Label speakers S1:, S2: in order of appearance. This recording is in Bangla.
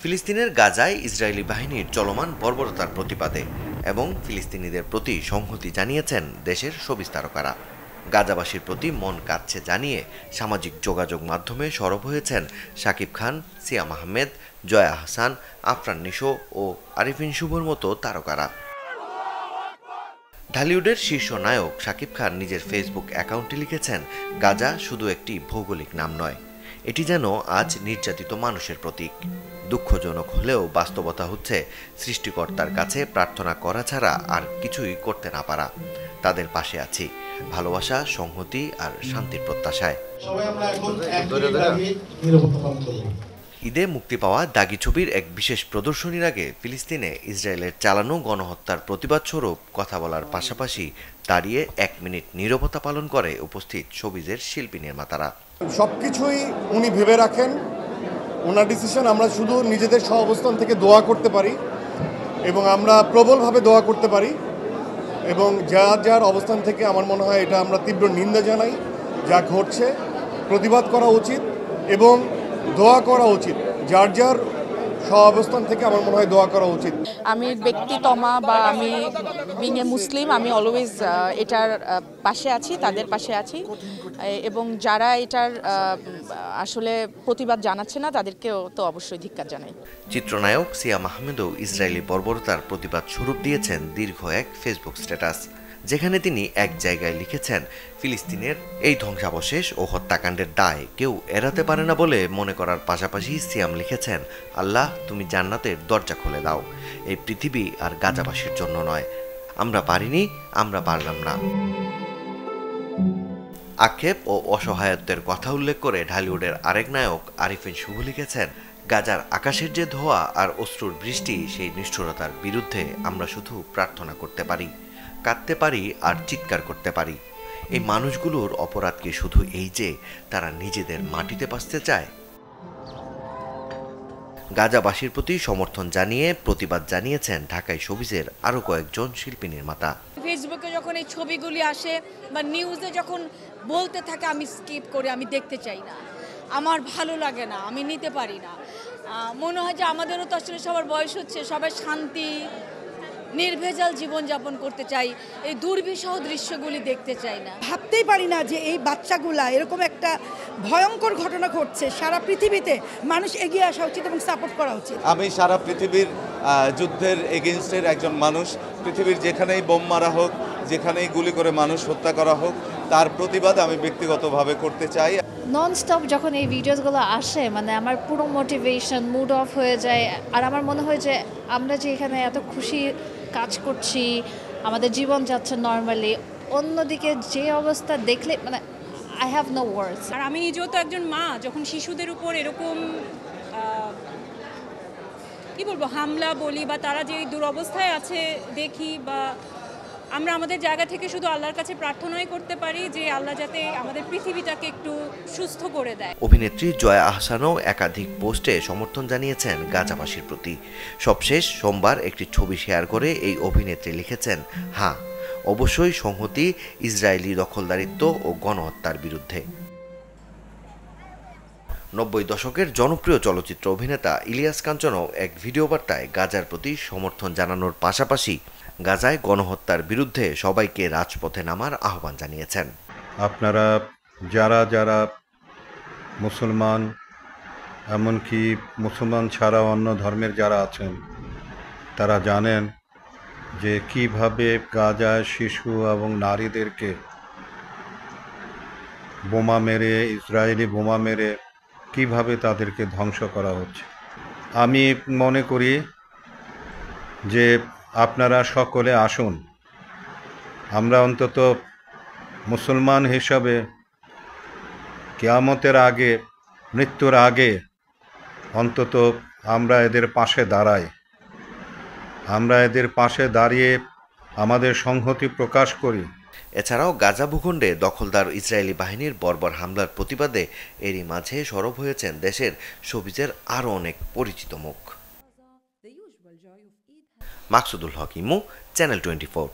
S1: ফিলিস্তিনের গাজায় ইসরায়েলি বাহিনীর চলমান বর্বরতার প্রতিবাদে এবং ফিলিস্তিনিদের প্রতি সংহতি জানিয়েছেন দেশের শোবিজ তারকারা। গাজাবাসীর প্রতি মন কাঁদছে জানিয়ে সামাজিক যোগাযোগ মাধ্যমে সরব হয়েছেন শাকিব খান, সিয়াম আহমেদ, জয়া আহসান, আফরান নিশো ও আরিফিন শুভর মতো তারকারা। ঢালিউডের শীর্ষ নায়ক শাকিব খান নিজের ফেসবুক অ্যাকাউন্টে লিখেছেন, গাজা শুধু একটি ভৌগোলিক নাম নয়, এটি যেন আজ নির্যাতিত মানুষের প্রতীক। দুঃখজনক হলেও বাস্তবতা হচ্ছে সৃষ্টিকর্তার কাছে প্রার্থনা করা ছাড়া আর কিছুই করতে না পারা। তাদের পাশে আছি ভালোবাসা, সংহতি আর শান্তির প্রত্যাশায়। ঈদে মুক্তি পাওয়া দাগি ছবির এক বিশেষ প্রদর্শনীর আগে ফিলিস্তিনে ইসরায়েলের চালানো গণহত্যার প্রতিবাদ স্বরূপ কথা বলার পাশাপাশি দাঁড়িয়ে 1 মিনিট নীরবতা পালন করে উপস্থিত শোবিজের শিল্পী নির্মাতারা।
S2: সবকিছুই উনি ভেবে রাখেন, ওনার ডিসিশন। আমরা শুধু নিজেদের সহাবস্থান থেকে দোয়া করতে পারি এবং আমরা প্রবলভাবে দোয়া করতে পারি এবং যার যার অবস্থান থেকে আমার মনে হয় এটা আমরা তীব্র নিন্দা জানাই। যা ঘটছে প্রতিবাদ করা উচিত এবং দোয়া করা উচিত। যার যার সহাবস্থান থেকে আমার মনে হয় দোয়া করা উচিত।
S3: আমি ব্যক্তিতমা বা আমি বিং এ মুসলিম, আমি অলওয়েজ এটার পাশে আছি, তাদের পাশে আছি এবং যারা এটার আসলে প্রতিবাদ জানাচ্ছে না তাদেরকেও তো অবশ্যই ধিক্কার জানাই।
S1: চিত্রনায়ক সিয়াম আহমেদও ইসরায়েলি বর্বরতার প্রতিবাদ স্বরূপ দিয়েছেন দীর্ঘ এক ফেসবুক স্ট্যাটাস, যেখানে তিনি এক জায়গায় লিখেছেন, ফিলিস্তিনের এই ধ্বংসাবশেষ ও হত্যাকাণ্ডের দায় কেউ এড়াতে পারে না বলে মনে করার পাশাপাশি সিয়াম লিখেছেন, আল্লাহ তুমি জান্নাতের দরজা খুলে দাও, এই পৃথিবী আর গাজাবাসীর জন্য নয়, আমরা পারিনি, আমরা পারলাম না। আক্ষেপ ও অসহায়ত্বের কথা উল্লেখ করে ঢালিউডের আরেক নায়ক আরিফিন শুভ লিখেছেন, গাজার আকাশের যে ধোঁয়া আর অশ্রুর বৃষ্টি, সেই নিষ্ঠুরতার বিরুদ্ধে আমরা শুধু প্রার্থনা করতে পারি, কাঁদতে পারি আর চিৎকার করতে পারি। এই মানুষগুলোর অপরাধ কি শুধু এই যে তারা নিজেদের মাটিতে বাঁচতে চায়? গাজাবাসীর প্রতি সমর্থন জানিয়ে প্রতিবাদ জানিয়েছেন ঢাকায় শোবিজের আরও কয়েকজন শিল্পী নির্মাতা।
S4: ফেসবুকে যখন এই ছবিগুলি আসে বা নিউজে যখন বলতে থাকে, আমি স্কিপ করি, আমি দেখতে চাই না, আমার ভালো লাগে না, আমি নিতে পারি না। মনে হয় যে আমাদেরও তো আসলে সবার বয়স হচ্ছে, সবাই শান্তি নির্ভেজাল জীবনযাপন করতে চাই, এই দুর্বিষহ দৃশ্যগুলি দেখতে চাই না।
S5: ভাবতেই পারি না যে এই বাচ্চাগুলা এরকম একটা ভয়ঙ্কর ঘটনা ঘটছে। সারা পৃথিবীতে মানুষ এগিয়ে আসা উচিত এবং সাপোর্ট করা উচিত।
S6: আমি সারা পৃথিবীর যুদ্ধের এগেনস্টের একজন মানুষ। পৃথিবীর যেখানেই বোম মারা হোক, যেখানেই গুলি করে মানুষ হত্যা করা হোক, তার প্রতিবাদ আমি ব্যক্তিগতভাবে করতে চাই।
S7: ননস্টপ যখন এই ভিডিওসগুলো আসে, মানে আমার পুরো মোটিভেশন মুড অফ হয়ে যায়। আর আমার মনে হয় যে আমরা যে এখানে এত খুশি কাজ করছি, আমাদের জীবন যাচ্ছে নর্মালি, অন্যদিকে যে অবস্থা দেখলে মানে আই হ্যাভ নো ওয়ার্ডস।
S8: আর আমি নিজেও তো একজন মা, যখন শিশুদের উপর এরকম কি বলবো হামলা বলি বা তারা যে দুরবস্থায় আছে দেখি, বা আমরা আমাদের জায়গা থেকে শুধু আল্লাহর কাছে প্রার্থনাই করতে পারি যে আল্লাহ যাতে আমাদের পৃথিবীটাকে একটু সুস্থ করে দেয়।
S1: অভিনেত্রী জয়া আহসানও একাধিক পোস্টে সমর্থন জানিয়েছেন গাজাবাসীর প্রতি। সবশেষ সোমবার একটি ছবি শেয়ার করে এই অভিনেত্রী লিখেছেন, হ্যাঁ অবশ্যই সংহতি ইসরায়েলি দখলদারিত্ব ও গণহত্যার বিরুদ্ধে। 90 দশকের জনপ্রিয় চলচ্চিত্র অভিনেতা ইলিয়াস কাঞ্চনও এক ভিডিও বার্তায় গাজার প্রতি সমর্থন জানানোর পাশাপাশি গাজায় গণহত্যার বিরুদ্ধে সবাইকে রাজপথে নামার আহ্বান জানিয়েছেন।
S9: আপনারা যারা যারা মুসলমান, এমনকি মুসলমান ছাড়া অন্য ধর্মের যারা আছেন, তারা জানেন যে কিভাবে গাজায় শিশু এবং নারীদেরকে বোমা মেরে, ইসরায়েলি বোমা মেরে কিভাবে তাদেরকে ধ্বংস করা হচ্ছে। আমি মনে করি যে আপনারা সকলে আসুন, আমরা অন্তত মুসলমান হিসাবে কিয়ামতের আগে, মৃত্যুর আগে অন্তত আমরা এদের পাশে দাঁড়াই। আমরা এদের পাশে দাঁড়িয়ে আমাদের সংহতি প্রকাশ করি।
S1: এছাড়াও গাজা ভূখণ্ডে দখলদার ইসরায়েলি বাহিনীর বর্বর হামলার প্রতিবাদে এরই মাঝে সরব হয়েছেন দেশের শোবিজের আরও অনেক পরিচিত মুখ। মাকসুদুল হক ইমু, চ্যানেল 24।